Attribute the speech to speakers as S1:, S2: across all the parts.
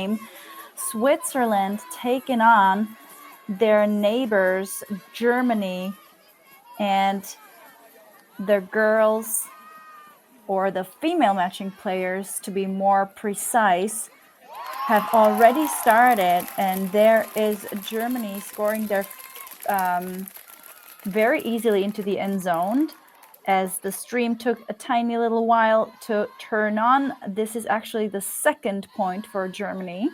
S1: game, Switzerland taking on their neighbors, Germany, and the girls, or the female matching players to be more precise, have already started, and there is Germany scoring their very easily into the end zone. As the stream took a tiny little while to turn on, this is actually the second point for Germany,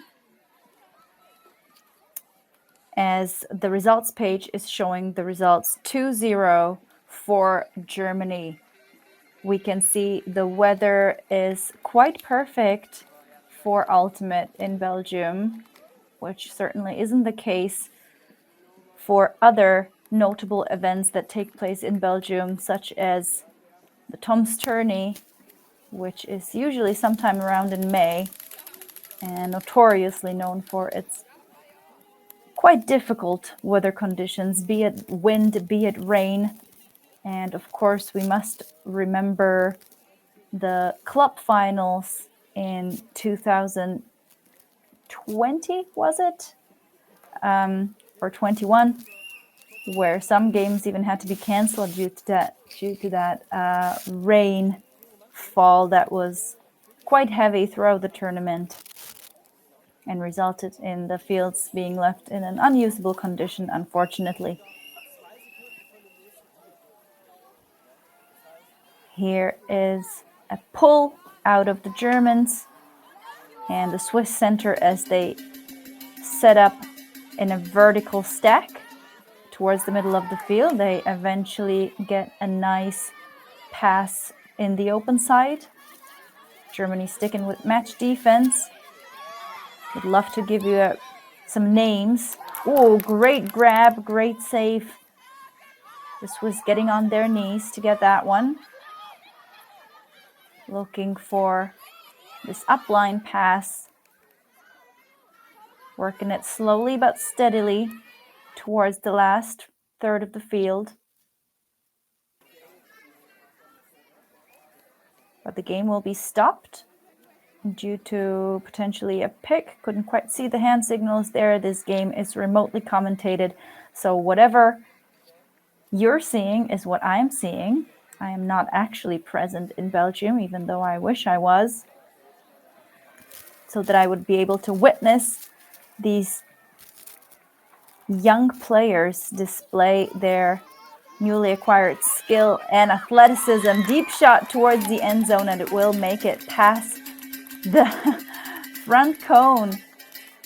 S1: as the results page is showing the results 2-0 for Germany. We can see the weather is quite perfect for Ultimate in Belgium, which certainly isn't the case for other notable events that take place in Belgium, such as the Tom's Tourney, which is usually sometime around in May and notoriously known for its quite difficult weather conditions, be it wind, be it rain. And of course, we must remember the club finals in 2020, was it? Or 21, where some games even had to be canceled due to that rainfall that was quite heavy throughout the tournament and resulted in the fields being left in an unusable condition, unfortunately. Here is a pull out of the Germans and the Swiss center as they set up in a vertical stack towards the middle of the field. They eventually get a nice pass in the open side. Germany sticking with match defense. Would love to give you some names. Oh, great grab, great save. This was getting on their knees to get that one. Looking for this upline pass. Working it slowly but steadily towards the last third of the field. But the game will be stopped due to potentially a pick. Couldn't quite see the hand signals there. This game is remotely commentated, so whatever you're seeing is what I'm seeing. I am not actually present in Belgium, even though I wish I was, so that I would be able to witness these young players display their newly acquired skill and athleticism. Deep shot towards the end zone, and it will make it past the front cone.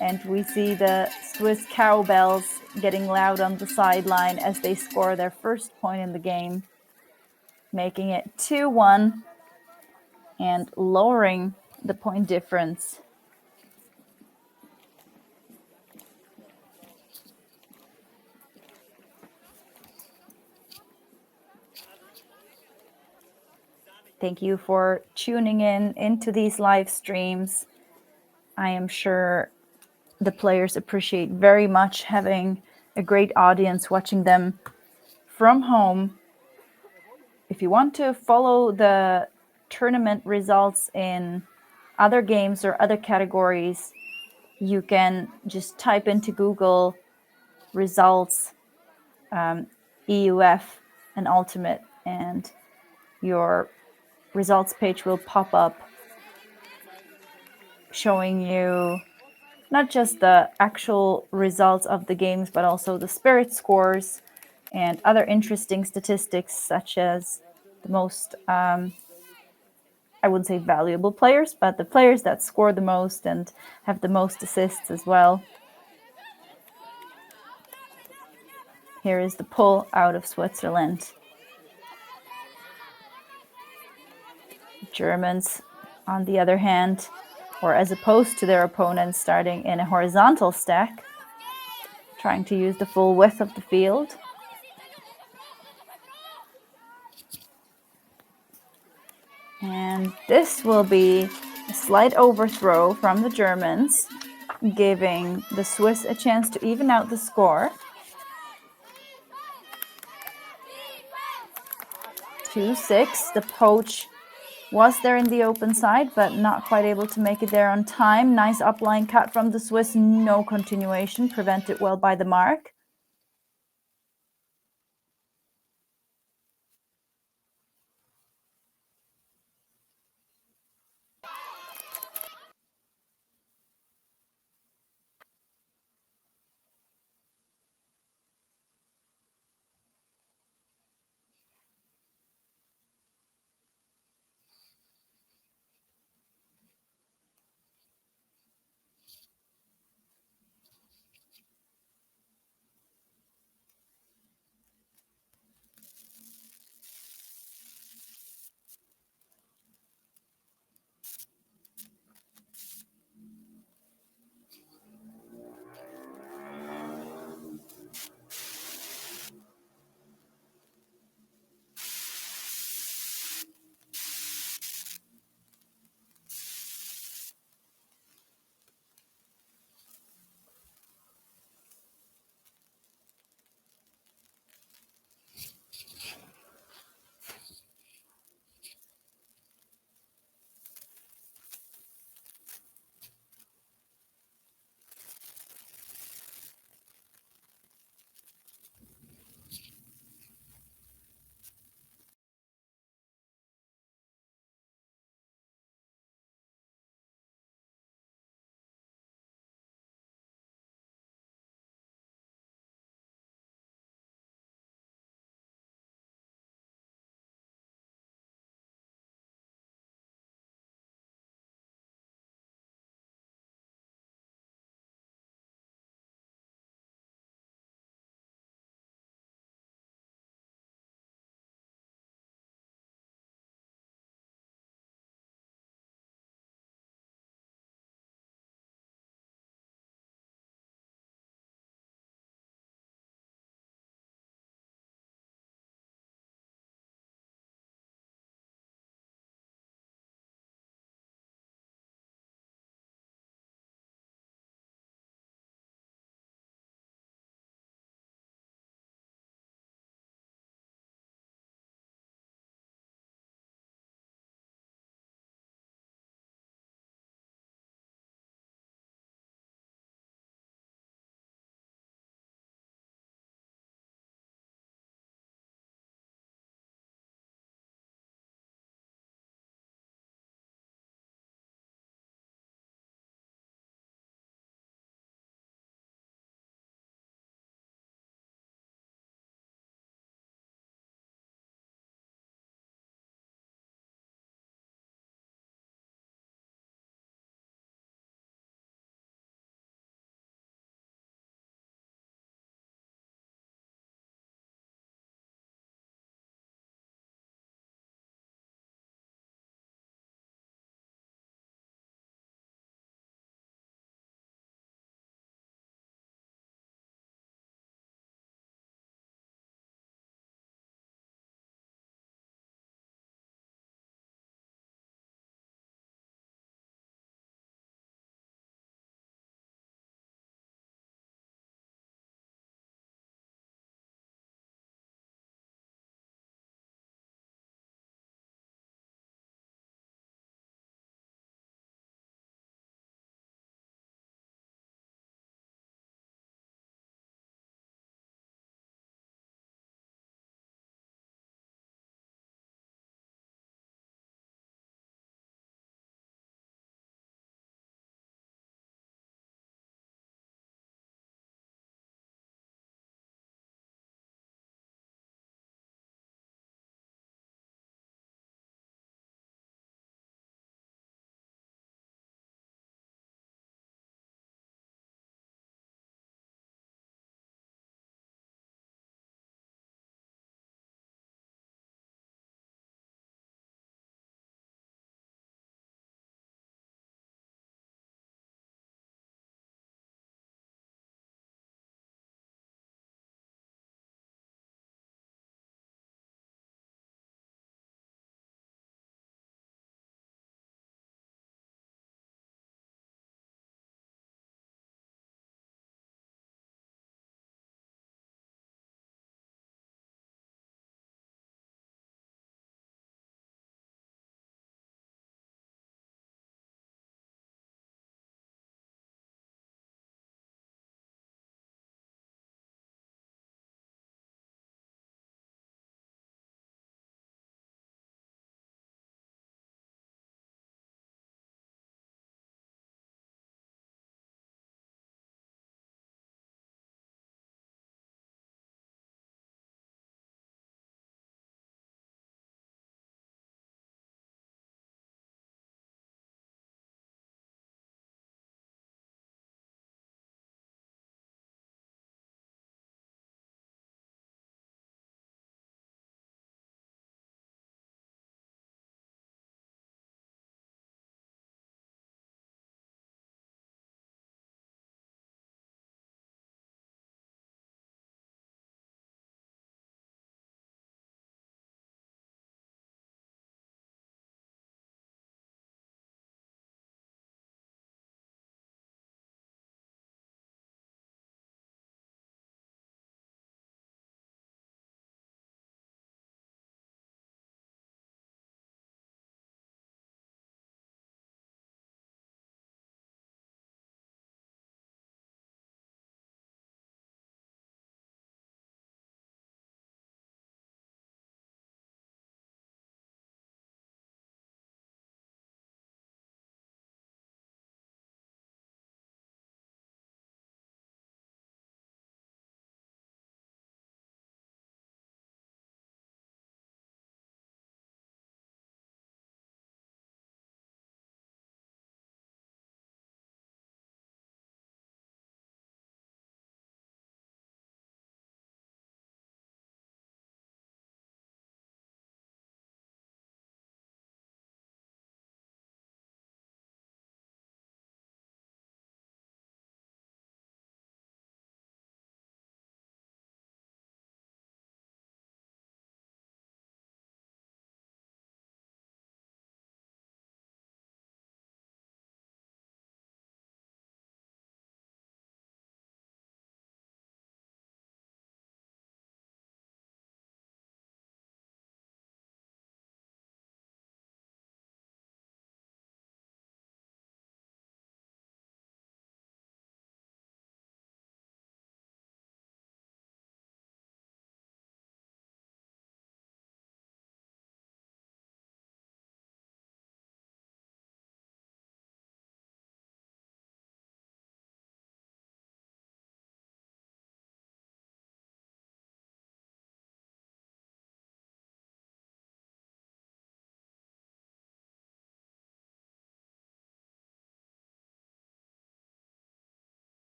S1: And we see the Swiss cowbells getting loud on the sideline as they score their first point in the game, making it 2-1 and lowering the point difference. Thank you for tuning into these live streams. I am sure the players appreciate very much having a great audience watching them from home. If you want to follow the tournament results in other games or other categories, you can just type into Google results, EUF and Ultimate, and your results page will pop up showing you not just the actual results of the games, but also the spirit scores and other interesting statistics, such as the most, I wouldn't say valuable players, but the players that score the most and have the most assists as well. Here is the pull out of Switzerland. Germans, on the other hand, or as opposed to their opponents, starting in a horizontal stack, trying to use the full width of the field. And this will be a slight overthrow from the Germans, giving the Swiss a chance to even out the score. 2-6, the poach Was there in the open side, but not quite able to make it there on time. Nice upline cut from the Swiss, no continuation, prevented well by the mark.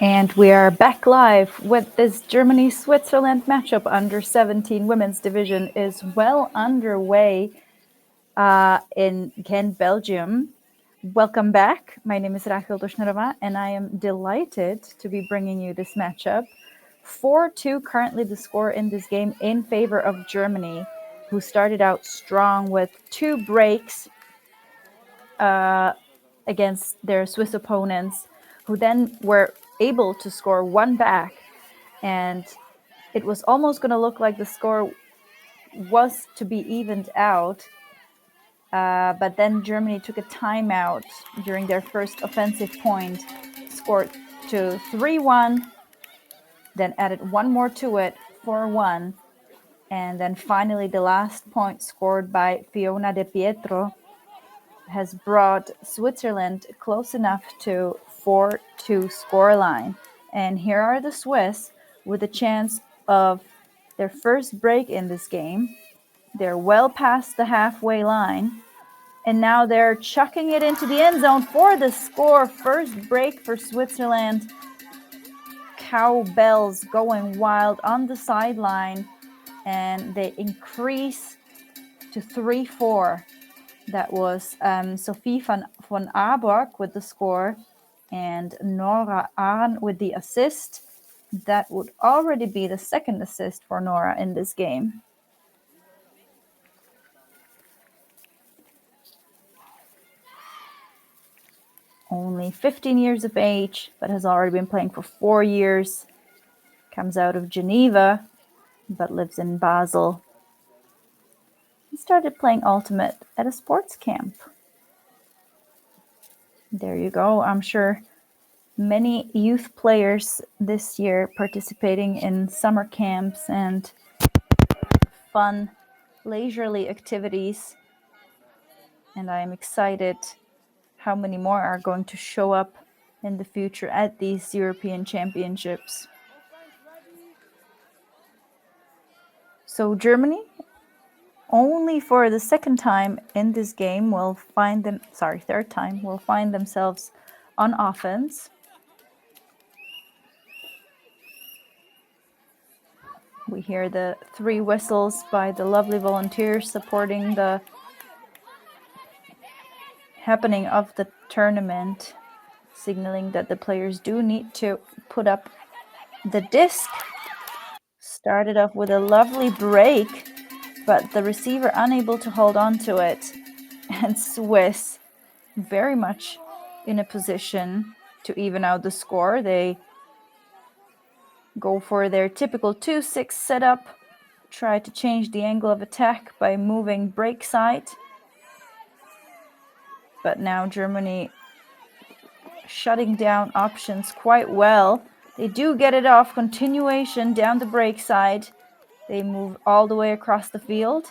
S1: And we are back live with this Germany-Switzerland matchup. Under 17 women's division is well underway in Ghent, Belgium. Welcome back. My name is Rachel Dushnerova, and I am delighted to be bringing you this matchup. 4-2 currently the score in this game in favor of Germany, who started out strong with 2 breaks against their Swiss opponents, who then were able to score 1 back. And it was almost going to look like the score was to be evened out. But then Germany took a timeout during their first offensive point, scored to 3-1, then added 1 more to it, 4-1. And then finally the last point scored by Fiona De Pietro has brought Switzerland close enough to 4-2 scoreline. And here are the Swiss with a chance of their first break in this game. They're well past the halfway line. And now they're chucking it into the end zone for the score. First break for Switzerland. Cowbells going wild on the sideline. And they increase to 3-4. That was Sophie van Aborg with the score and Nora Ahn with the assist. That would already be the second assist for Nora in this game. Only 15 years of age, but has already been playing for 4 years. Comes out of Geneva, but lives in Basel. He started playing Ultimate at a sports camp. There you go. I'm sure many youth players this year participating in summer camps and fun, leisurely activities. And I am excited how many more are going to show up in the future at these European Championships. So Germany, only for the second time in this game, third time, will find themselves on offense. We hear the 3 whistles by the lovely volunteers supporting the happening of the tournament, signaling that the players do need to put up the disc. Started off with a lovely break, but the receiver unable to hold on to it. And Swiss very much in a position to even out the score. They go for their typical 2-6 setup, try to change the angle of attack by moving break side. But now Germany shutting down options quite well. They do get it off, continuation down the break side. They move all the way across the field.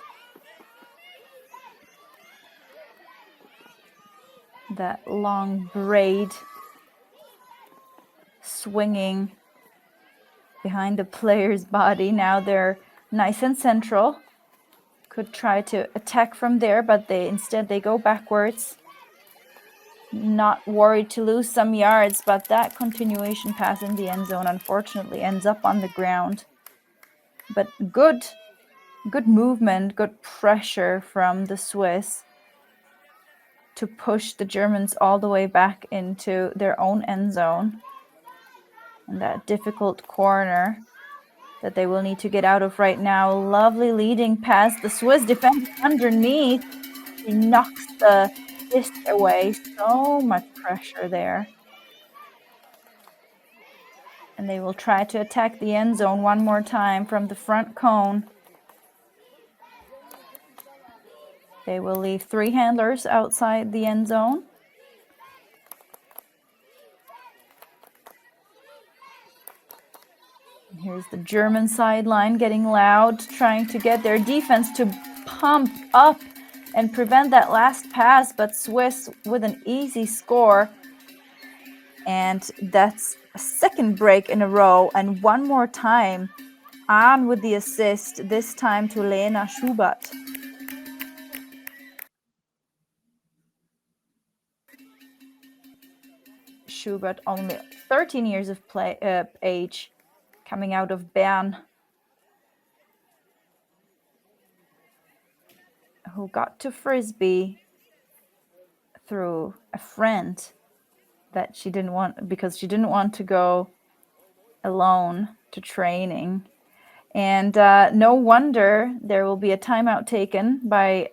S1: That long braid swinging behind the player's body. Now they're nice and central. Could try to attack from there, but instead they go backwards. Not worried to lose some yards, but that continuation pass in the end zone unfortunately ends up on the ground. But good movement, good pressure from the Swiss to push the Germans all the way back into their own end zone. And that difficult corner that they will need to get out of right now. Lovely leading pass. The Swiss defender underneath. He knocks the disc away. So much pressure there. And they will try to attack the end zone one more time from the front cone. They will leave 3 handlers outside the end zone. Here's the German sideline getting loud, trying to get their defense to pump up and prevent that last pass, but Swiss with an easy score. And that's a second break in a row. And one more time, on with the assist, this time to Lena Schubert. Schubert, only 13 years of age, coming out of Bern, who got to Frisbee through a friend that she didn't want, because she didn't want to go alone to training. And no wonder there will be a timeout taken by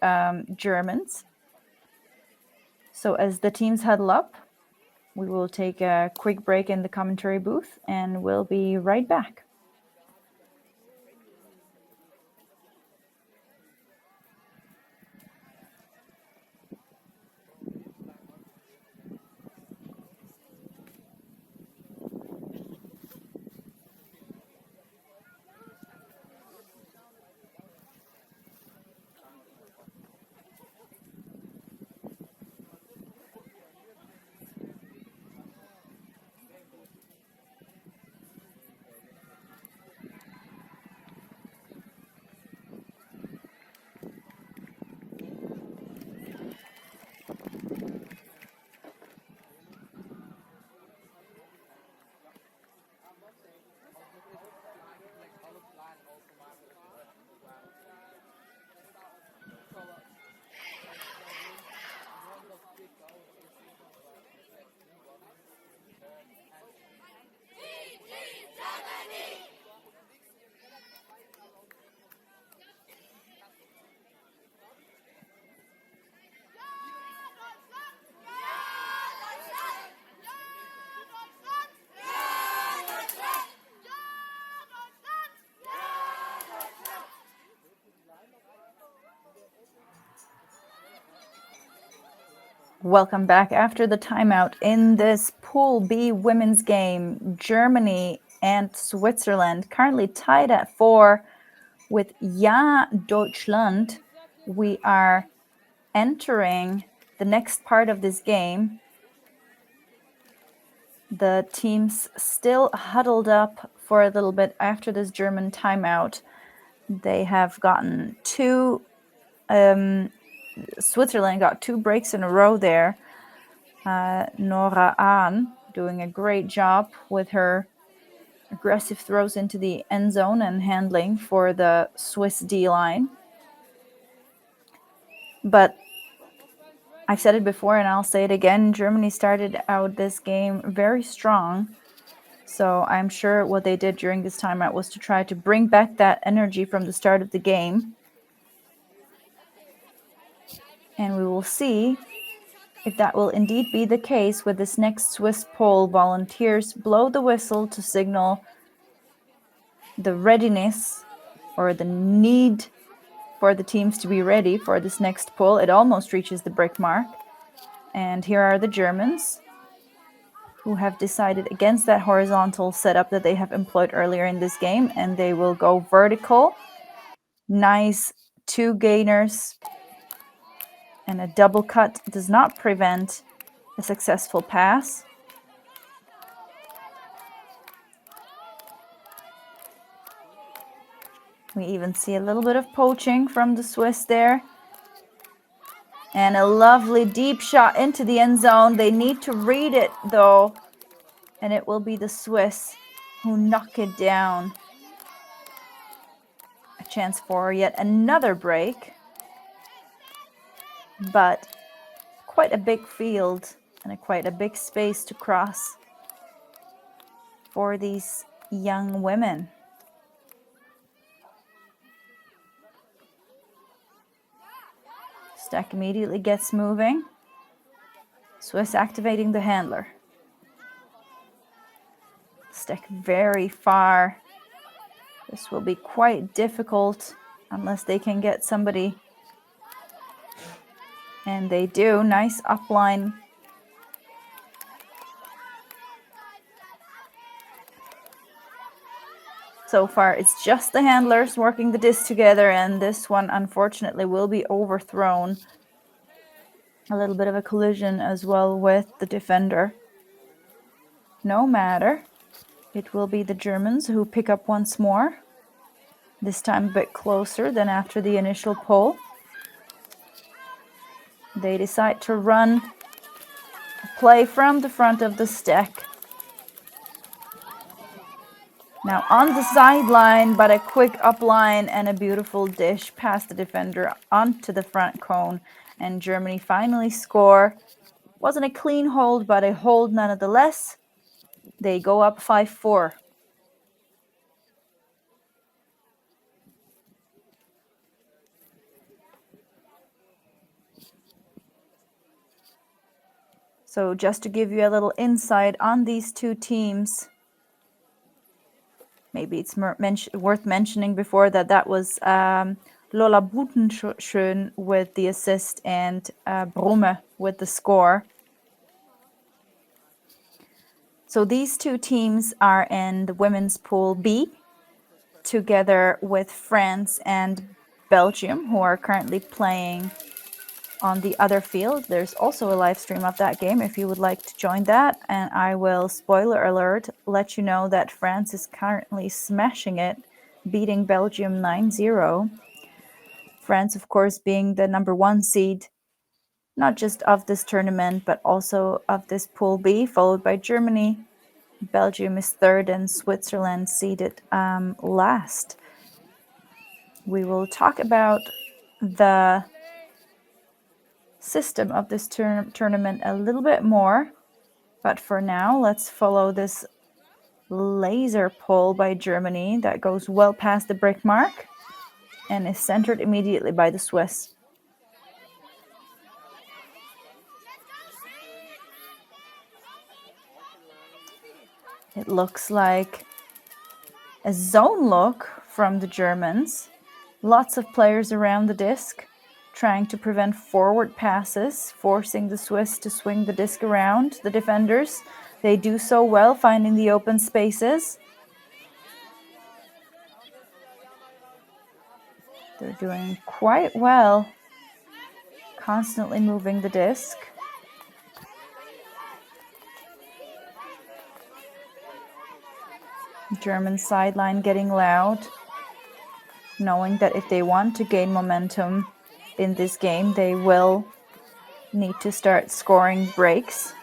S1: Germans. So as the teams huddle up, we will take a quick break in the commentary booth and we'll be right back. Welcome back after the timeout in this Pool B women's game. Germany and Switzerland currently tied at 4 with Ja Deutschland. We are entering the next part of this game. The teams still huddled up for a little bit after this German timeout. They have gotten Switzerland got 2 breaks in a row there. Nora Ahn doing a great job with her aggressive throws into the end zone and handling for the Swiss D-line. But I've said it before and I'll say it again, Germany started out this game very strong. So I'm sure what they did during this timeout was to try to bring back that energy from the start of the game. And we will see if that will indeed be the case with this next Swiss pole. Volunteers blow the whistle to signal the readiness or the need for the teams to be ready for this next pole. It almost reaches the brick mark. And here are the Germans who have decided against that horizontal setup that they have employed earlier in this game, and they will go vertical. Nice 2 gainers, and a double cut does not prevent a successful pass. We even see a little bit of poaching from the Swiss there. And a lovely deep shot into the end zone. They need to read it though, and it will be the Swiss who knock it down. A chance for yet another break, but quite a big field and quite a big space to cross for these young women. Stack immediately gets moving. Swiss activating the handler. Stack very far. This will be quite difficult unless they can get somebody. And they do. Nice upline. So far, it's just the handlers working the disc together, and this one, unfortunately, will be overthrown. A little bit of a collision as well with the defender. no matter. It will be the Germans who pick up once more, this time a bit closer than after the initial pull. They decide to run a play from the front of the stack. Now on the sideline, but a quick upline and a beautiful dish past the defender onto the front cone. And Germany finally score. Wasn't a clean hold, but a hold nonetheless. They go up 5-4. So just to give you a little insight on these two teams, maybe it's worth mentioning before that was Lola Butenschön with the assist and Brumme with the score. So these two teams are in the women's pool B, together with France and Belgium, who are currently playing on the other field. There's also a live stream of that game if you would like to join that. And I will, spoiler alert, let you know that France is currently smashing it, beating Belgium 9-0. France, of course, being the number 1 seed, not just of this tournament, but also of this Pool B, followed by Germany. Belgium is third and Switzerland seeded last. We will talk about the system of this tournament a little bit more, but for now let's follow this laser pull by Germany that goes well past the brick mark and is centered immediately by the Swiss. It looks like a zone look from the Germans. Lots of players around the disc, trying to prevent forward passes, forcing the Swiss to swing the disc around the defenders. They do so well, finding the open spaces. They're doing quite well, constantly moving the disc. German sideline getting loud, knowing that if they want to gain momentum in this game, they will need to start scoring breaks.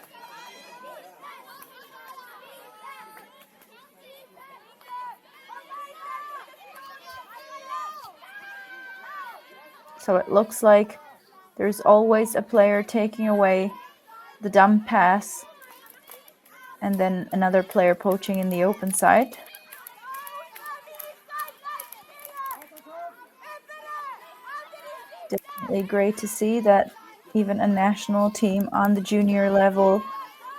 S1: So it looks like there's always a player taking away the dumb pass and then another player poaching in the open side. Definitely great to see that even a national team on the junior level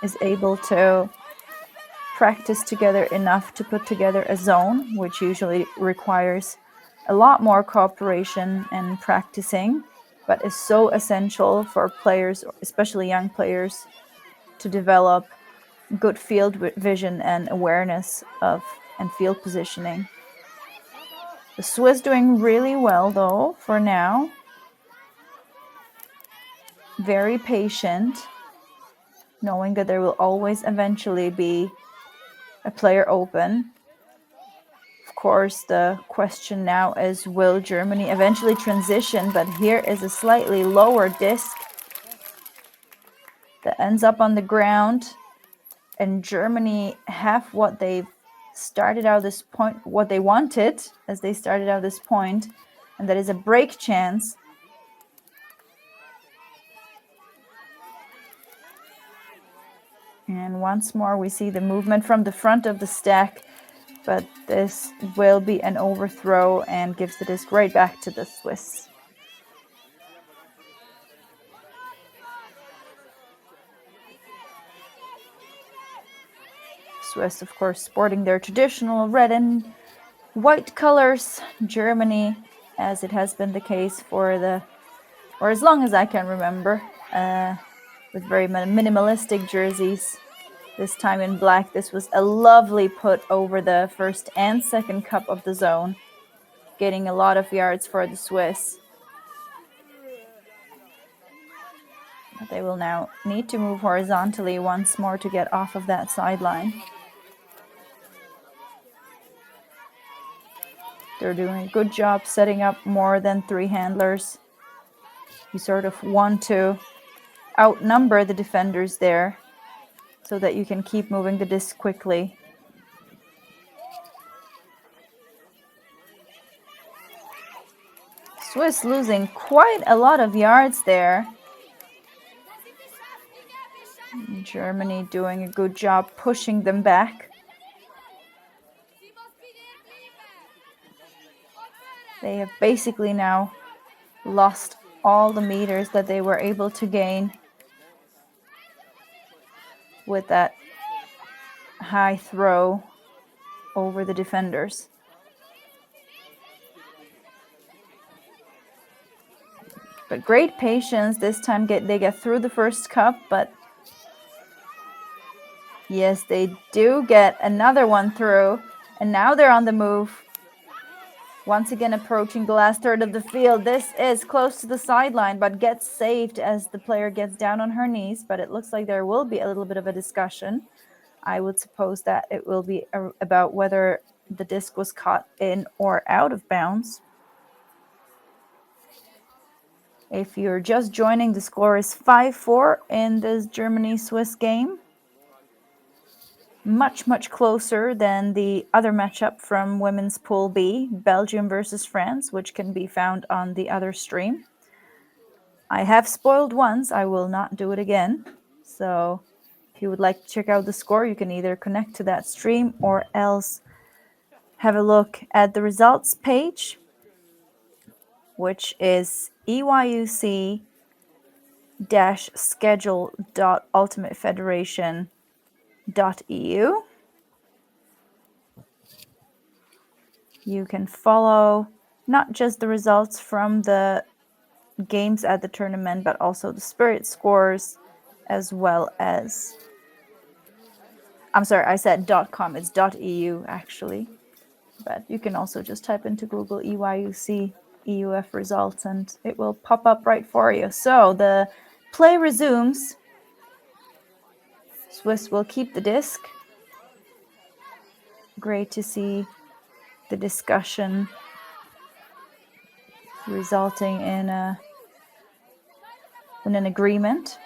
S1: is able to practice together enough to put together a zone, which usually requires a lot more cooperation and practicing, but is so essential for players, especially young players, to develop good field vision and awareness of and field positioning. The Swiss doing really well though for now. Very patient, knowing that there will always eventually be a player open. Of course, the question now is, will Germany eventually transition? But here is a slightly lower disc that ends up on the ground, and Germany have what they've started out this point, what they wanted as they started out this point, and that is a break chance. And once more we see the movement from the front of the stack, but this will be an overthrow and gives the disc right back to the Swiss. Swiss, of course, sporting their traditional red and white colors. Germany, as it has been the case for as long as I can remember, with very minimalistic jerseys, this time in black. This was a lovely put over the first and second cup of the zone, getting a lot of yards for the Swiss. But they will now need to move horizontally once more to get off of that sideline. They're doing a good job setting up more than 3 handlers. You sort of want to outnumber the defenders there so that you can keep moving the disc quickly. Swiss losing quite a lot of yards there. Germany doing a good job pushing them back. They have basically now lost all the meters that they were able to gain with that high throw over the defenders. But great patience. This time they get through the first cup, but yes, they do get another one through, and now they're on the move. Once again approaching the last third of the field. This is close to the sideline, but gets saved as the player gets down on her knees. But it looks like there will be a little bit of a discussion. I would suppose that it will be about whether the disc was caught in or out of bounds. If you're just joining, the score is 5-4 in this Germany-Swiss game. Much, much closer than the other matchup from Women's Pool B, Belgium versus France, which can be found on the other stream. I have spoiled once, I will not do it again. So if you would like to check out the score, you can either connect to that stream or else have a look at the results page, which is EYUC-schedule.ultimatefederation.eu. You can follow not just the results from the games at the tournament, but also the spirit scores, as well as, I'm sorry, I said .com, it's .eu actually. But you can also just type into Google EYUC EUF results and it will pop up right for you. So the play resumes. Swiss will keep the disc. Great to see the discussion resulting in an agreement.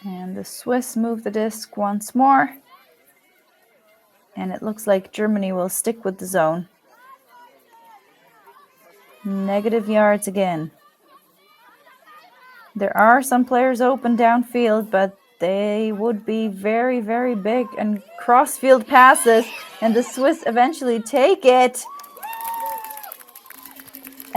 S1: And the Swiss move the disc once more. And it looks like Germany will stick with the zone. Negative yards again. There are some players open downfield, but they would be very, very big and cross-field passes. And the Swiss eventually take it.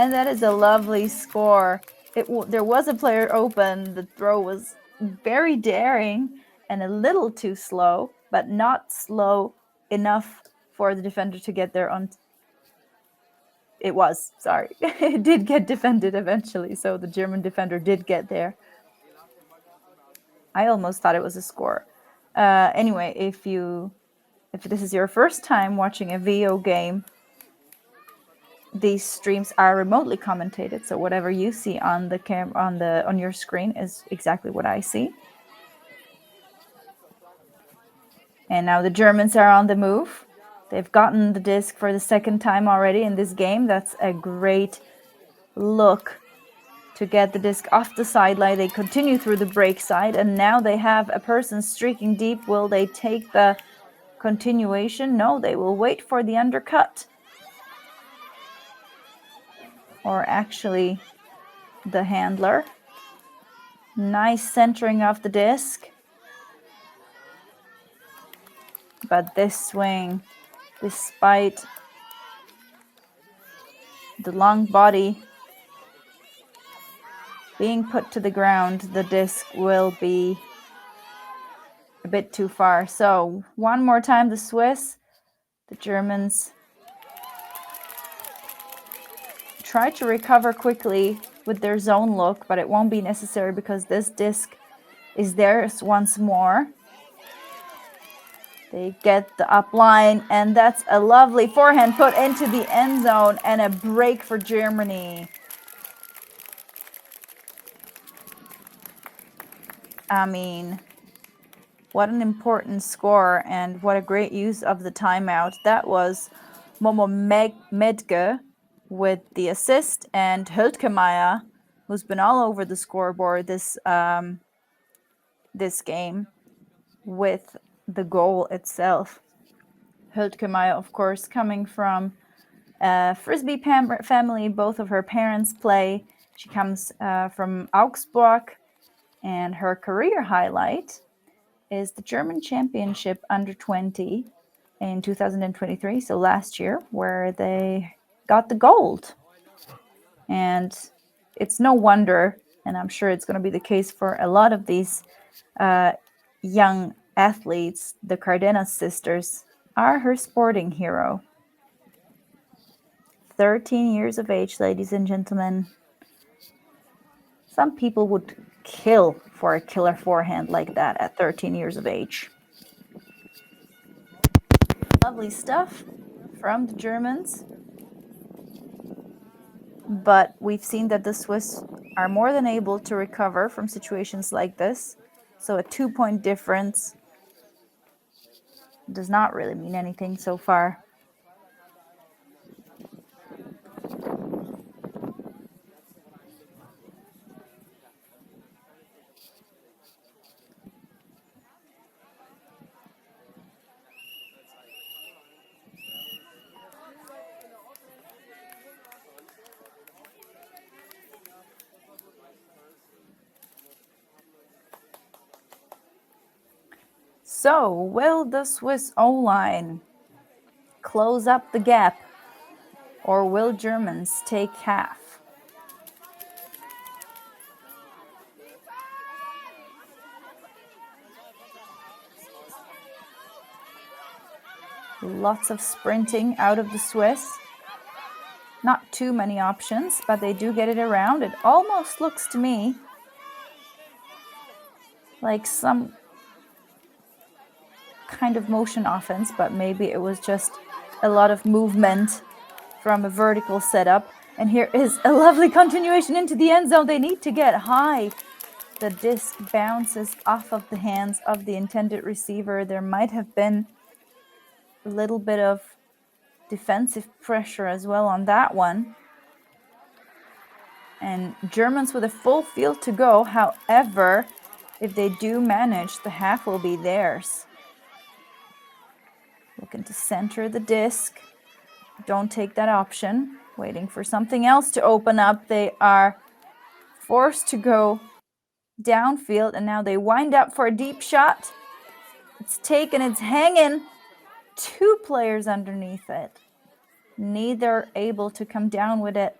S1: And that is a lovely score. There was a player open. The throw was very daring and a little too slow, but not slow enough for the defender to get there on. It was, sorry. It did get defended eventually, so the German defender did get there. I almost thought it was a score. Anyway, if this is your first time watching a VO game, these streams are remotely commentated, so whatever you see on the on your screen is exactly what I see. And now the Germans are on the move. They've gotten the disc for the second time already in this game. That's a great look to get the disc off the sideline. They continue through the break side, and now they have a person streaking deep. Will they take the continuation? No, they will wait for the undercut. Or actually the handler. Nice centering of the disc. But this swing, despite the long body being put to the ground, the disc will be a bit too far. So one more time, the Swiss, the Germans try to recover quickly with their zone look, but it won't be necessary because this disc is theirs once more. They get the up line, and that's a lovely forehand put into the end zone and a break for Germany. I mean, what an important score and what a great use of the timeout. That was Momo Medke with the assist, and Hültkemeyer, who's been all over the scoreboard this game, with the goal itself. Hültkemeyer, of course, coming from a Frisbee family. Both of her parents play. She comes from Augsburg, and her career highlight is the German Championship under 20 in 2023, so last year, where they got the gold. And it's no wonder, and I'm sure it's going to be the case for a lot of these young athletes, the Cardenas sisters are her sporting hero. 13 years of age, ladies and gentlemen. Some people would kill for a killer forehand like that at 13 years of age. Lovely stuff from the Germans. But we've seen that the Swiss are more than able to recover from situations like this. So a 2-point difference does not really mean anything so far. So, will the Swiss O-line close up the gap, or will Germans take half? Lots of sprinting out of the Swiss. Not too many options, but they do get it around. It almost looks to me like some kind of motion offense, but maybe it was just a lot of movement from a vertical setup. And here is a lovely continuation into the end zone. They need to get high. The disc bounces off of the hands of the intended receiver. There might have been a little bit of defensive pressure as well on that one. And Germans with a full field to go. However, if they do manage, the half will be theirs. Looking to center the disc. Don't take that option. Waiting for something else to open up. They are forced to go downfield, and now they wind up for a deep shot. It's taken, it's hanging. 2 players underneath it. Neither able to come down with it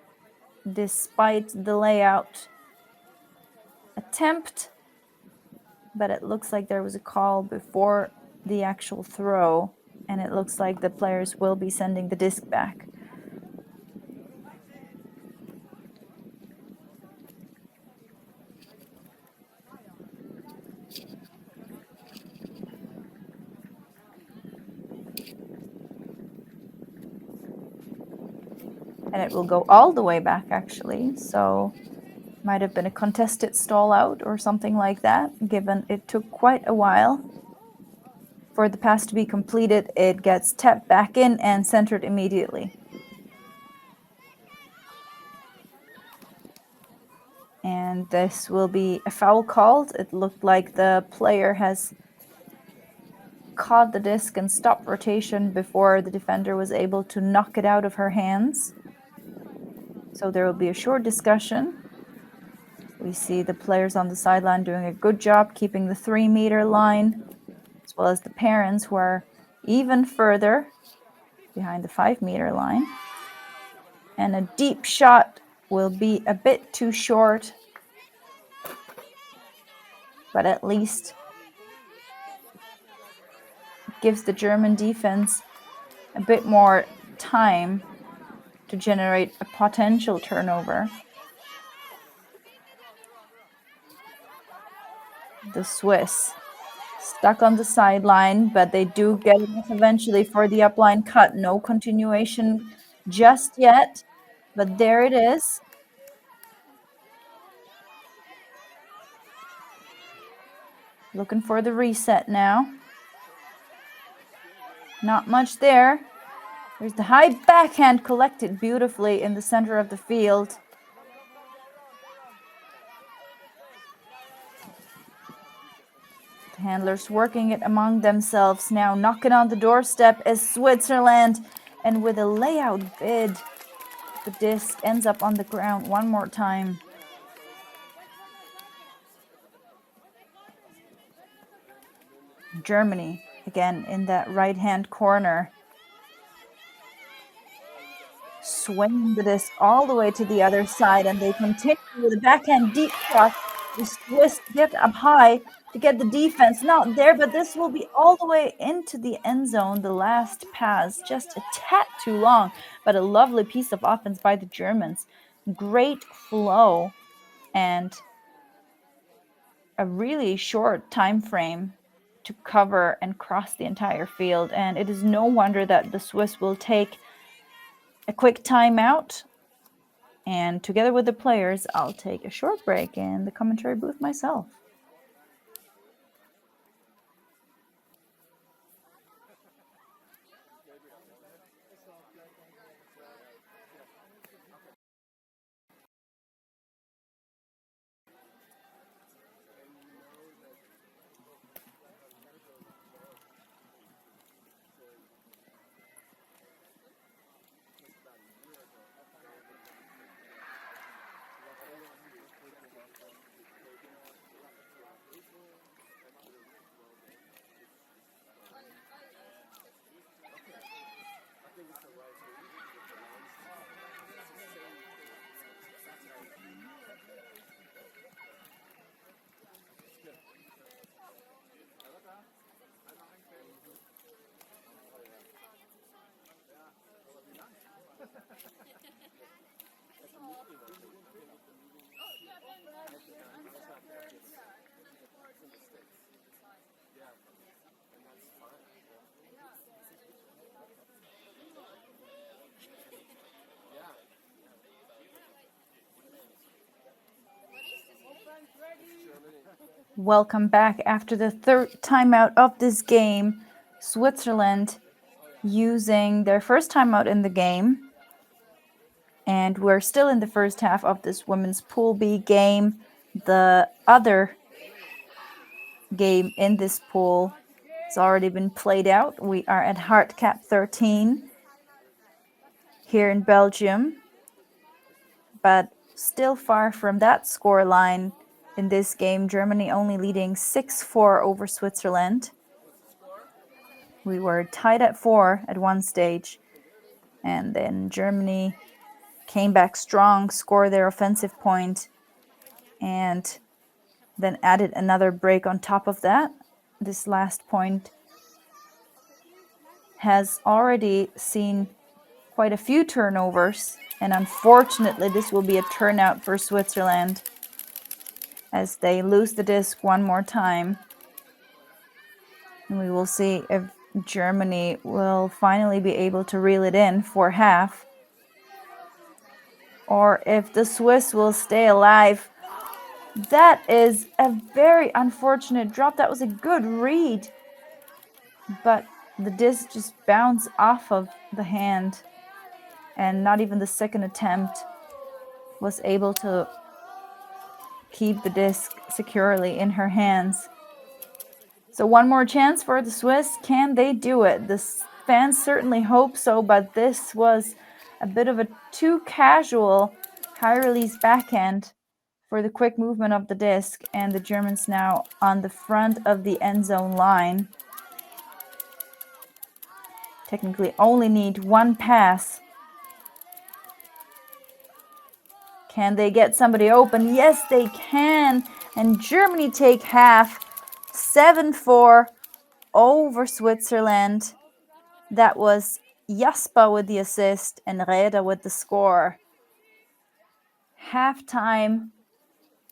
S1: despite the layout attempt. But it looks like there was a call before the actual throw, and it looks like the players will be sending the disc back. And it will go all the way back, actually. So might have been a contested stall out or something like that, given it took quite a while for the pass to be completed. It gets tapped back in and centered immediately. And this will be a foul called. It looked like the player has caught the disc and stopped rotation before the defender was able to knock it out of her hands. So there will be a short discussion. We see the players on the sideline doing a good job keeping the 3-meter line, as well as the parents who are even further behind the 5-meter line. And a deep shot will be a bit too short, but at least gives the German defense a bit more time to generate a potential turnover. The Swiss Stuck on the sideline, but they do get it off eventually for the upline cut. No continuation just yet, but there it is. Looking for the reset now. Not much there. There's the high backhand collected beautifully in the center of the field. The handlers working it among themselves now. Knocking on the doorstep is Switzerland. And with a layout bid, the disc ends up on the ground one more time. Germany, again in that right-hand corner. Swinging the disc all the way to the other side, and they continue with a backhand deep cross. The Swiss get up high to get the defense. Not there, but this will be all the way into the end zone. The last pass, just a tad too long, but a lovely piece of offense by the Germans. Great flow and a really short time frame to cover and cross the entire field. And it is no wonder that the Swiss will take a quick timeout. And together with the players, I'll take a short break in the commentary booth myself. Welcome back after the third timeout of this game. Switzerland using their first timeout in the game. And we're still in the first half of this women's Pool B game. The other game in this pool has already been played out. We are at Hardcap 13 here in Belgium, but still far from that scoreline in this game. Germany only leading 6-4 over Switzerland. We were tied at 4 at one stage, and then Germany came back strong, scored their offensive point, and then added another break on top of that. This last point has already seen quite a few turnovers, and unfortunately this will be a turnout for Switzerland as they lose the disc one more time. And we will see if Germany will finally be able to reel it in for half, or if the Swiss will stay alive. That is a very unfortunate drop. That was a good read, but the disc just bounced off of the hand, and not even the second attempt was able to keep the disc securely in her hands. So one more chance for the Swiss. Can they do it? The fans certainly hope so, but this was a bit of a too casual high release backhand for the quick movement of the disc, and the Germans now on the front of the end zone line. Technically only need one pass. Can they get somebody open? Yes, they can. And Germany take half, 7-4 over Switzerland. That was Jasper with the assist and Reda with the score. Halftime,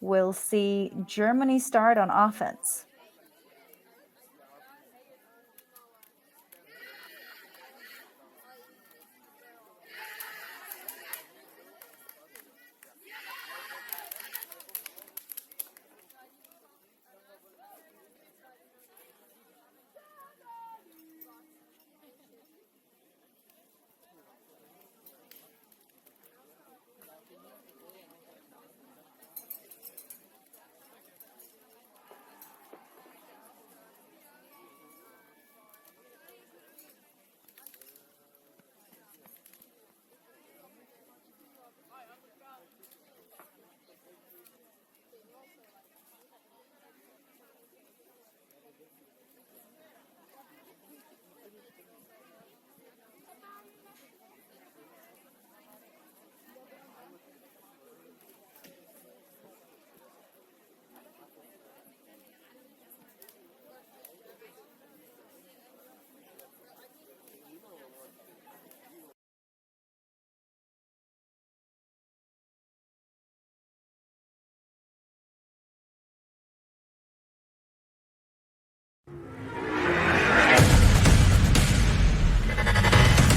S1: we'll see Germany start on offense.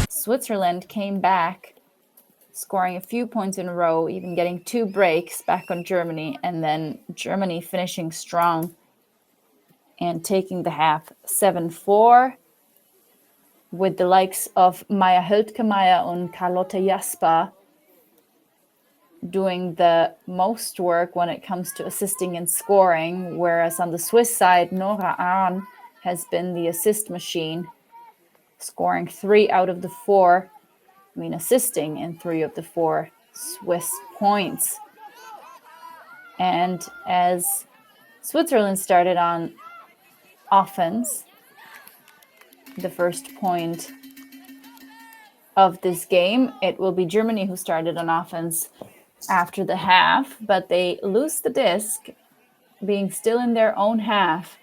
S1: Switzerland came back, scoring a few points in a row, even getting 2 breaks back on Germany, and then Germany finishing strong and taking the half 7-4 with the likes of Maya Hültgemeier and Carlotta Jasper doing the most work when it comes to assisting and scoring, whereas on the Swiss side, Nora Ahn has been the assist machine, scoring 3 out of the 4, assisting in 3 of the 4 Swiss points. And as Switzerland started on offense, the first point of this game, it will be Germany who started on offense after the half, but they lose the disc, being still in their own half.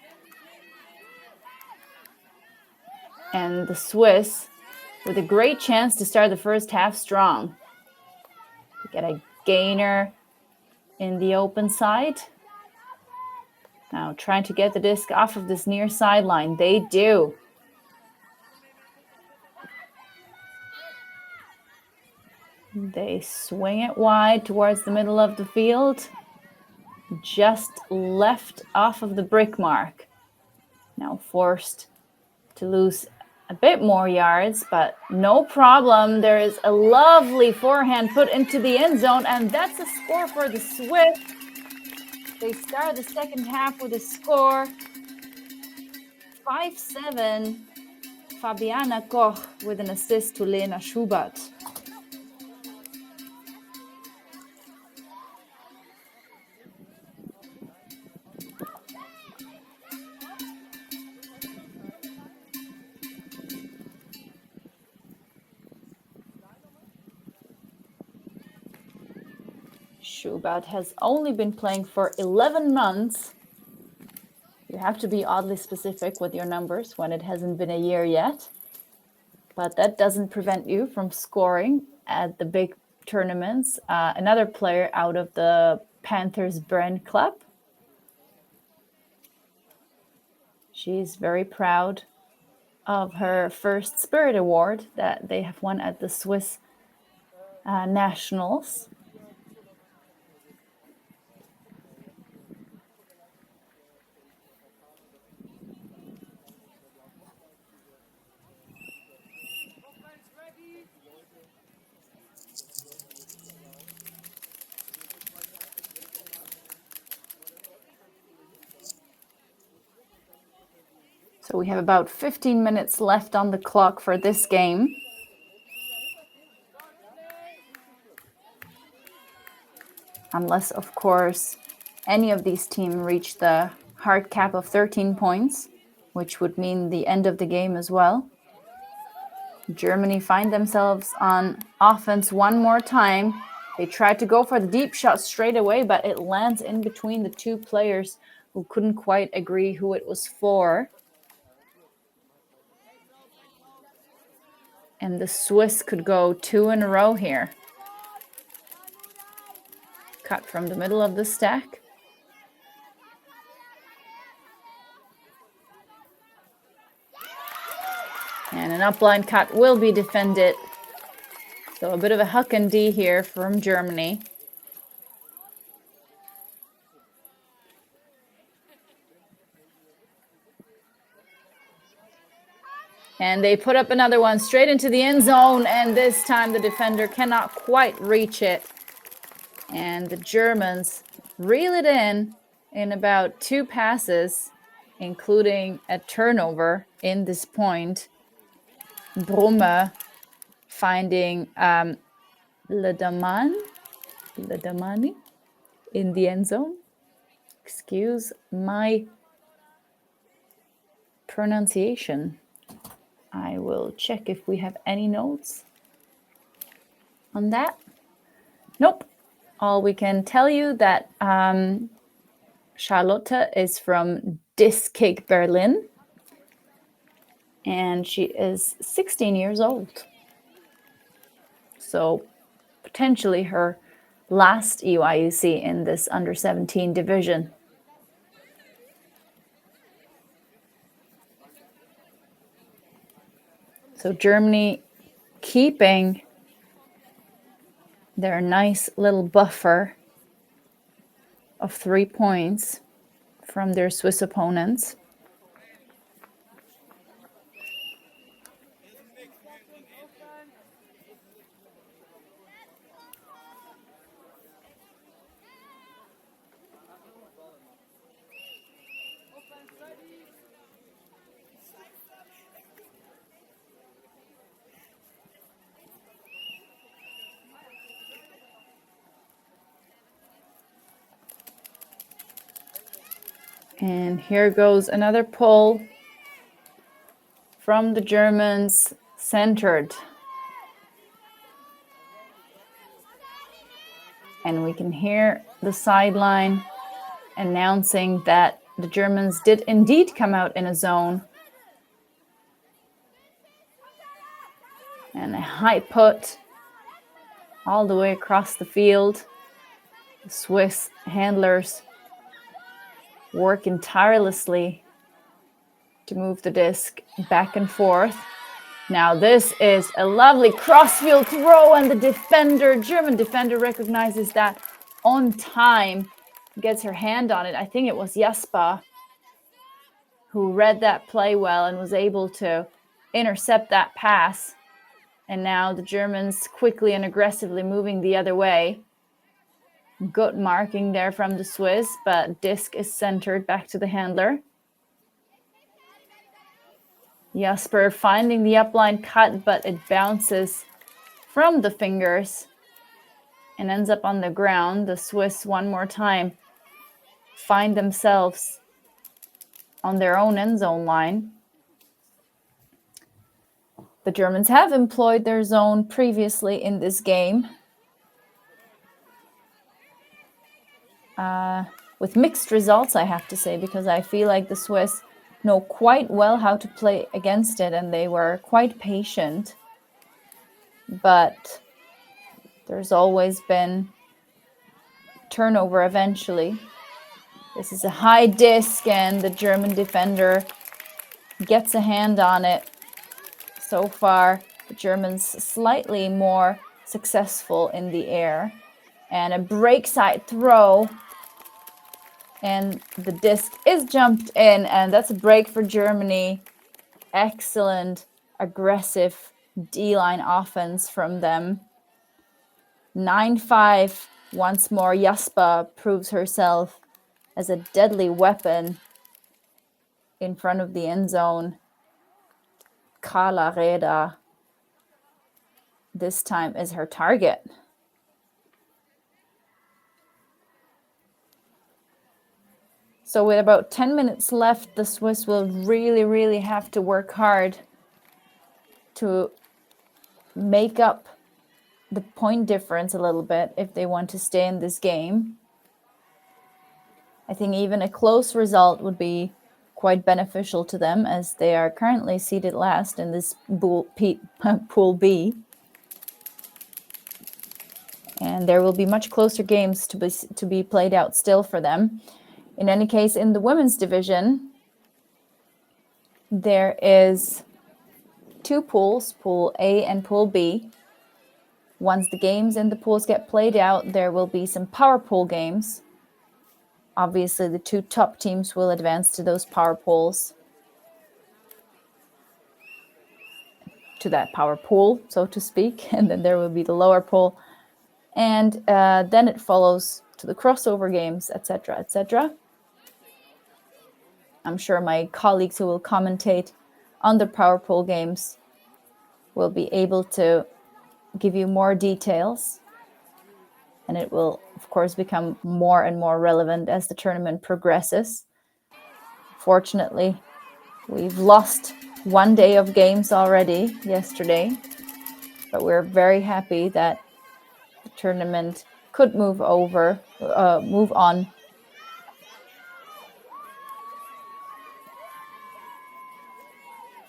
S1: And the Swiss with a great chance to start the first half strong. They get a gainer in the open side. Now trying to get the disc off of this near sideline. They do. They swing it wide towards the middle of the field. Just left off of the brick mark. Now forced to lose a bit more yards, but no problem. There is a lovely forehand put into the end zone, and that's a score for the Swiss. They start the second half with a score 5-7. Fabiana Koch with an assist to Lena Schubert. Schubert has only been playing for 11 months. You have to be oddly specific with your numbers when it hasn't been a year yet. But that doesn't prevent you from scoring at the big tournaments. Another player out of the Panthers Brand Club. She's very proud of her first Spirit Award that they have won at the Swiss Nationals. So we have about 15 minutes left on the clock for this game. Unless, of course, any of these teams reach the hard cap of 13 points, which would mean the end of the game as well. Germany find themselves on offense one more time. They tried to go for the deep shot straight away, but it lands in between the 2 players who couldn't quite agree who it was for. And the Swiss could go 2 in a row here. Cut from the middle of the stack. And an upline cut will be defended. So a bit of a huck and D here from Germany. And they put up another one straight into the end zone, and this time the defender cannot quite reach it. And the Germans reel it in about 2 passes, including a turnover in this point. Brumme finding Ledamani in the end zone. Excuse my pronunciation. I will check if we have any notes on that. Nope. All we can tell you that Charlotte is from Diskig, Berlin, and she is 16 years old. So potentially her last EYUC in this under-17 division. So Germany keeping their nice little buffer of 3 points from their Swiss opponents. And here goes another pull from the Germans, centered. And we can hear the sideline announcing that the Germans did indeed come out in a zone. And a high put all the way across the field. The Swiss handlers working tirelessly to move the disc back and forth. Now this is a lovely crossfield throw, and the German defender recognizes that on time, gets her hand on it. I think it was Jasper who read that play well and was able to intercept that pass. And now the Germans quickly and aggressively moving the other way. Good marking there from the Swiss, but disc is centered back to the handler. Jasper finding the upline cut, but it bounces from the fingers and ends up on the ground. The Swiss one more time find themselves on their own end zone line. The Germans have employed their zone previously in this game, with mixed results, I have to say, because I feel like the Swiss know quite well how to play against it, and they were quite patient. But there's always been turnover eventually. This is a high disc, and the German defender gets a hand on it. So far, the Germans slightly more successful in the air. And a break side throw, and the disc is jumped in, and that's a break for Germany. Excellent, aggressive D-line offense from them. 9-5 once more. Jasper proves herself as a deadly weapon in front of the end zone. Carla Reda this time is her target. So with about 10 minutes left, the Swiss will really have to work hard to make up the point difference a little bit if they want to stay in this game. I think even a close result would be quite beneficial to them, as they are currently seated last in this Pool B. And there will be much closer games to be played out still for them. In any case, in the women's division, there is two pools, Pool A and Pool B. Once the games in the pools get played out, there will be some power pool games. Obviously, the two top teams will advance to those power pools, to that power pool, so to speak, and then there will be the lower pool. And then it follows to the crossover games, etc., etc. I'm sure my colleagues who will commentate on the power pool games will be able to give you more details. And it will, of course, become more and more relevant as the tournament progresses. Fortunately, We've lost one day of games already yesterday, but we're very happy that the tournament could move on.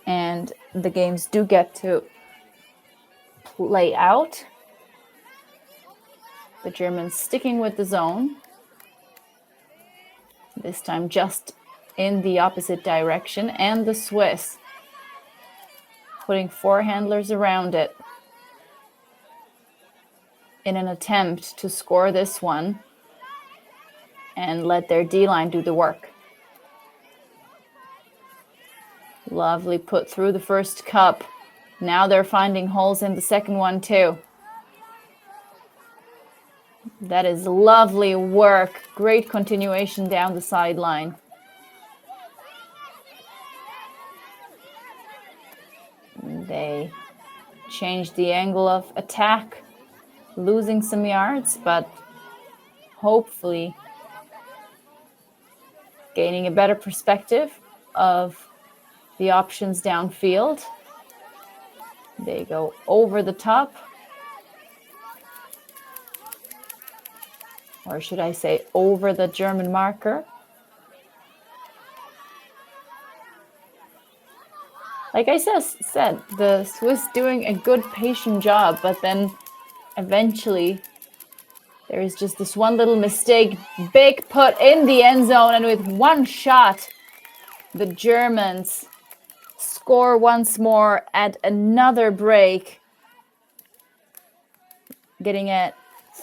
S1: And the games do get to play out. The Germans sticking with the zone. This time just in the opposite direction, and the Swiss putting 4 handlers around it in an attempt to score this one and let their D-line do the work. Lovely put through the first cup. Now they're finding holes in the second one too. That is lovely work. Great continuation down the sideline. They changed the angle of attack, losing some yards, but hopefully gaining a better perspective of the options downfield. They go over the top. Or should I say over the German marker. Like I said, the Swiss doing a good patient job, but then eventually there is just this one little mistake. Big put in the end zone, and with one shot, the Germans score once more at another break, getting a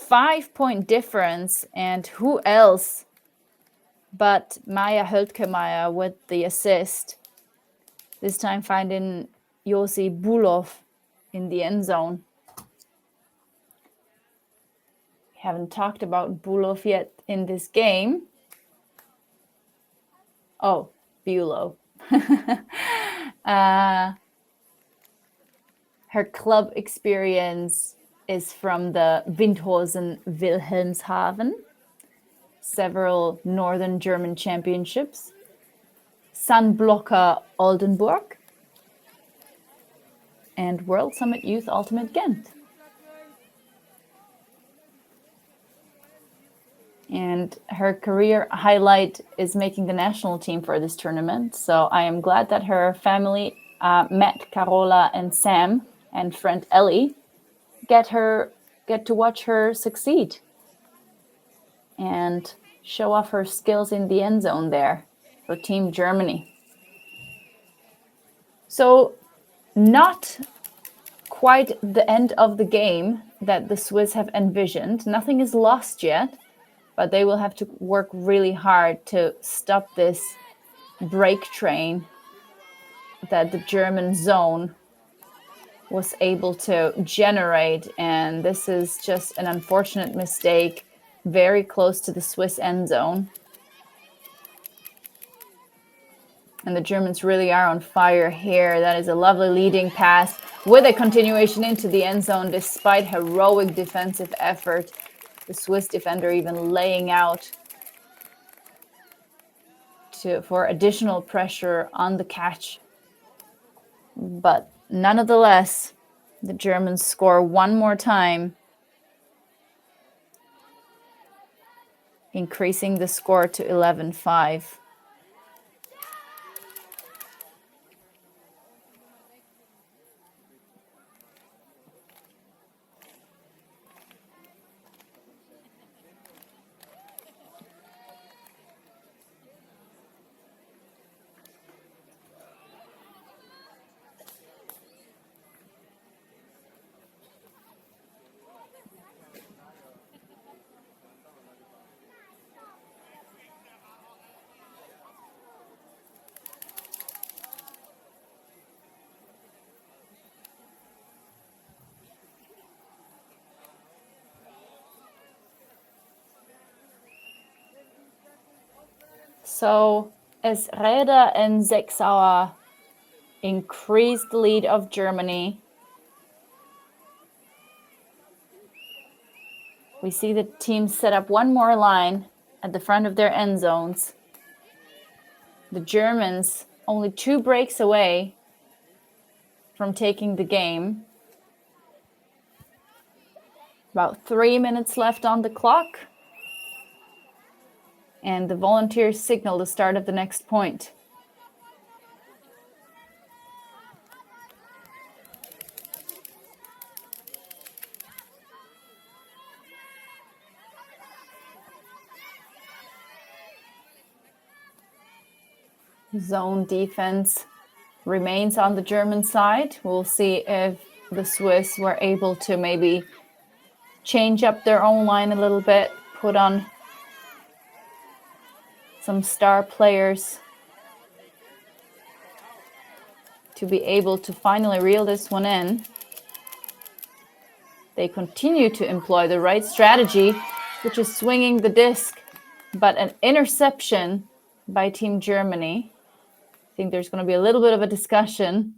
S1: 5-point difference. And who else but Maya Höltkemeyer with the assist, this time finding Josi Bulov in the end zone. We haven't talked about Bulov yet in this game. Oh, Bulow. Her club experience is from the Windhosen Wilhelmshaven, several Northern German championships, Sunblocker Oldenburg, and World Summit Youth Ultimate Ghent. And her career highlight is making the national team for this tournament. So I am glad that her family, Matt, Carola, and Sam, and friend Ellie, get to watch her succeed and show off her skills in the end zone there for Team Germany. So not quite the end of the game that the Swiss have envisioned. Nothing is lost yet, but they will have to work really hard to stop this break train that the German zone was able to generate. And this is just an unfortunate mistake, very close to the Swiss end zone. And the Germans really are on fire here. That is a lovely leading pass with a continuation into the end zone despite heroic defensive effort. The Swiss defender even laying out for additional pressure on the catch. But nonetheless, the Germans score one more time, increasing the score to 11-5. So as Räder and Sechsauer increase the lead of Germany, we see the team set up one more line at the front of their end zones. The Germans only 2 breaks away from taking the game. About 3 minutes left on the clock. And the volunteers signal the start of the next point. Zone defense remains on the German side. We'll see if the Swiss were able to maybe change up their own line a little bit, put on some star players to be able to finally reel this one in. They continue to employ the right strategy, which is swinging the disc, but an interception by Team Germany. I think there's going to be a little bit of a discussion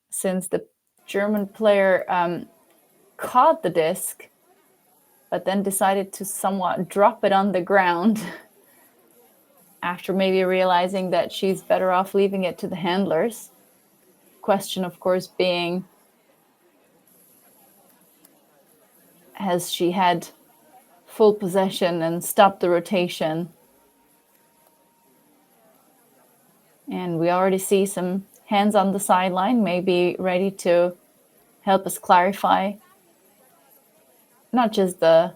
S1: since the German player caught the disc, but then decided to somewhat drop it on the ground after maybe realizing that she's better off leaving it to the handlers. Question, of course, being, has she had full possession and stopped the rotation? And we already see some hands on the sideline, maybe ready to help us clarify not just the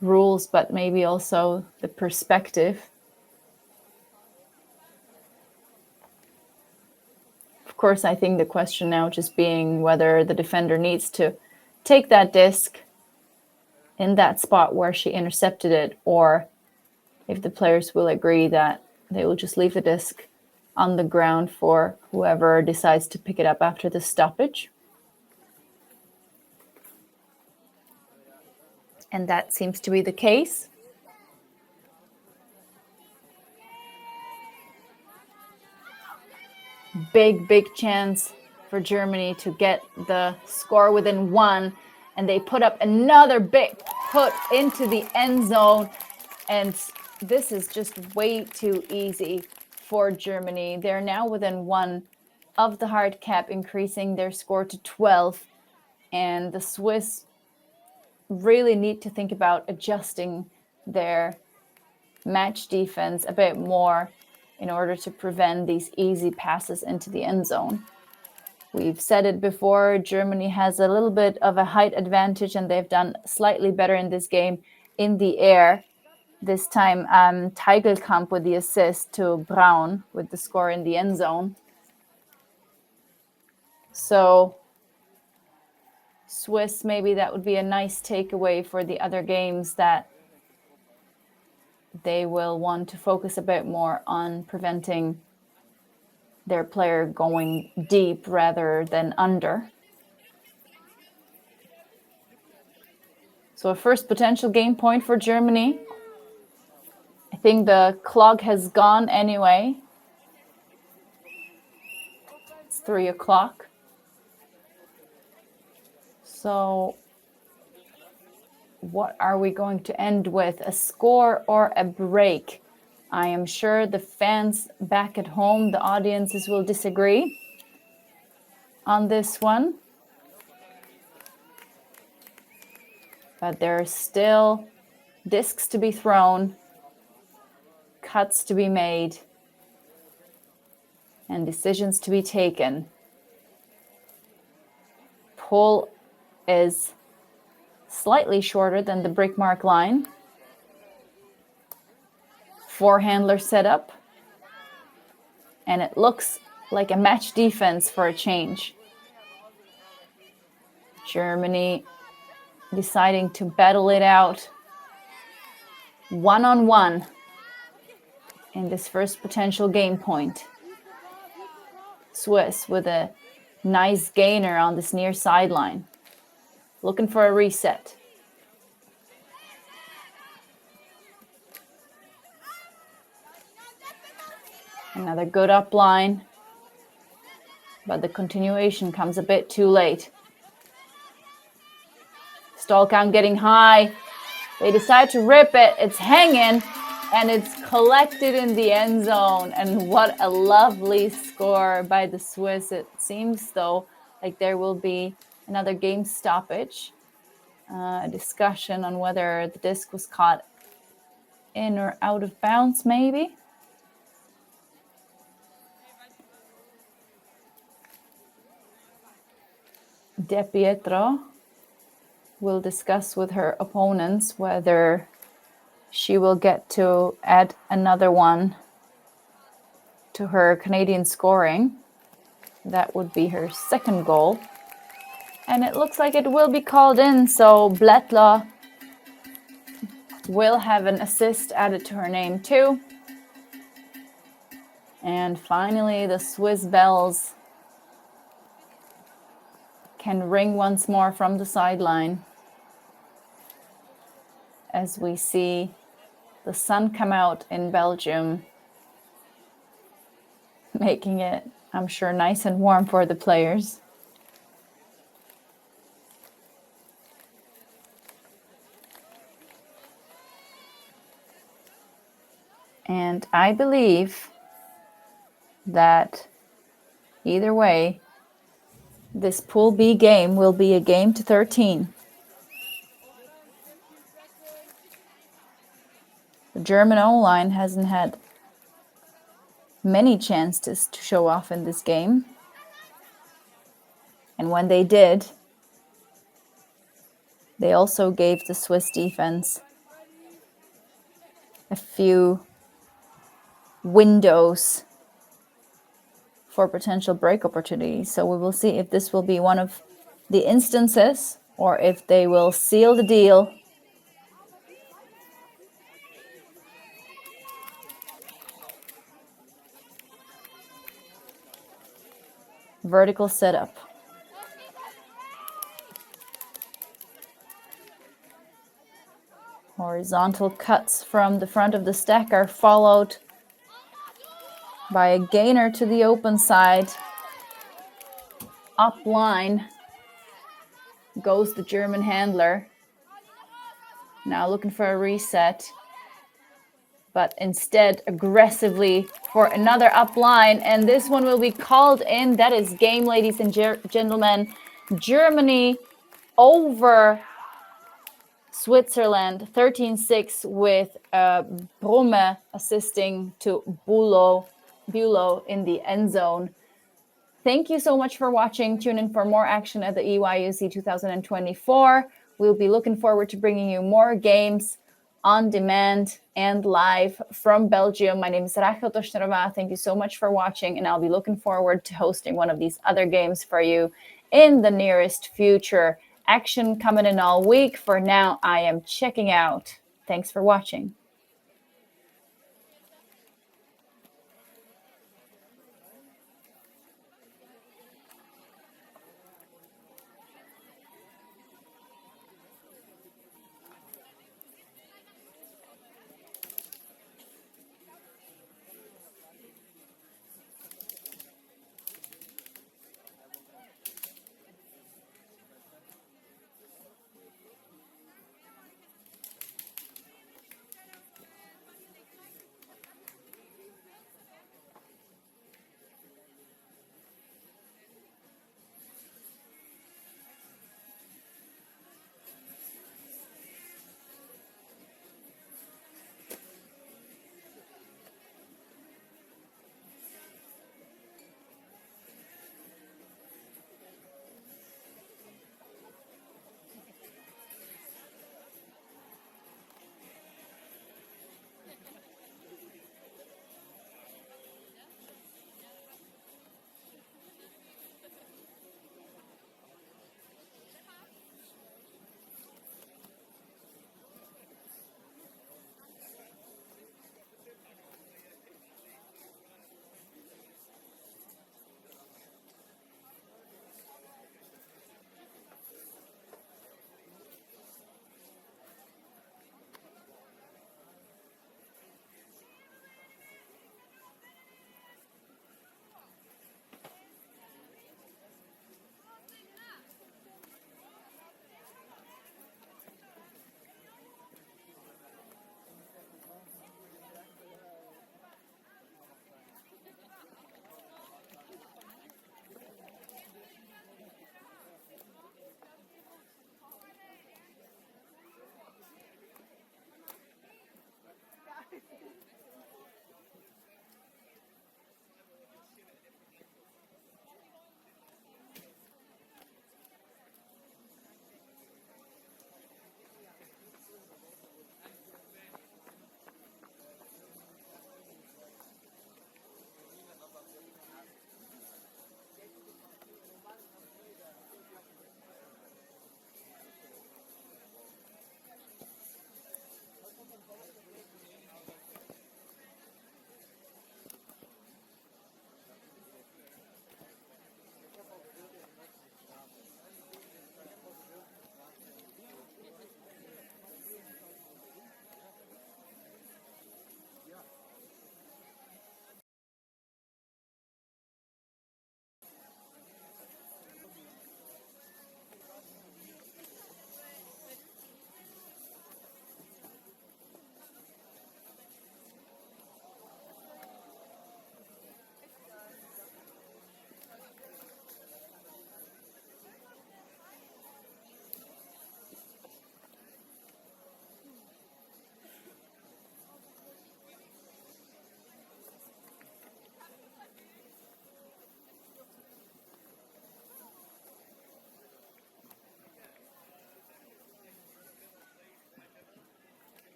S1: rules, but maybe also the perspective. Of course, I think the question now just being whether the defender needs to take that disc in that spot where she intercepted it, or if the players will agree that they will just leave the disc on the ground for whoever decides to pick it up after the stoppage. And that seems to be the case. Big chance for Germany to get the score within 1. And they put up another big put into the end zone. And this is just way too easy for Germany. They're now within 1 of the hard cap, increasing their score to 12. And the Swiss really need to think about adjusting their match defense a bit more in order to prevent these easy passes into the end zone. We've said it before, Germany has a little bit of a height advantage, and they've done slightly better in this game in the air. This time, Teigelkamp with the assist to Braun with the score in the end zone. So Swiss, maybe that would be a nice takeaway for the other games, that they will want to focus a bit more on preventing their player going deep rather than under. So a first potential game point for Germany. I think the clock has gone anyway. It's 3 o'clock. So what are we going to end with? A score or a break? I am sure the fans back at home, the audiences, will disagree on this one. But there are still discs to be thrown, cuts to be made, and decisions to be taken. Pull is slightly shorter than the brick mark line. 4-handler setup. And it looks like a match defense for a change. Germany deciding to battle it out one-on-one in this first potential game point. Swiss with a nice gainer on this near sideline. Looking for a reset. Another good up line, but the continuation comes a bit too late. Stall count getting high. They decide to rip it. It's hanging. And it's collected in the end zone. And what a lovely score by the Swiss. It seems, though, like there will be another game stoppage. A discussion on whether the disc was caught in or out of bounds, maybe. De Pietro will discuss with her opponents whether she will get to add another one to her Canadian scoring. That would be her second goal. And it looks like it will be called in, so Bletla will have an assist added to her name too. And finally, the Swiss bells can ring once more from the sideline as we see the sun come out in Belgium, making it, I'm sure, nice and warm for the players. And I believe that either way, this Pool B game will be a game to 13. The German O-line hasn't had many chances to show off in this game. And when they did, they also gave the Swiss defense a few windows for potential break opportunities. So we will see if this will be one of the instances or if they will seal the deal. Vertical setup. Horizontal cuts from the front of the stack are followed by a gainer to the open side. Up line goes the German handler. Now looking for a reset, but instead aggressively for another up line. And this one will be called in. That is game, ladies and gentlemen. Germany over Switzerland, 13-6 with Brumme assisting to Bulow in the end zone. Thank you so much for watching. Tune in for more action at the EYUC 2024. We'll be looking forward to bringing you more games on demand and live from Belgium. My name is Rachel Toshnerova. Thank you so much for watching, and I'll be looking forward to hosting one of these other games for you in the nearest future. Action coming in all week. For now, I am checking out. Thanks for watching.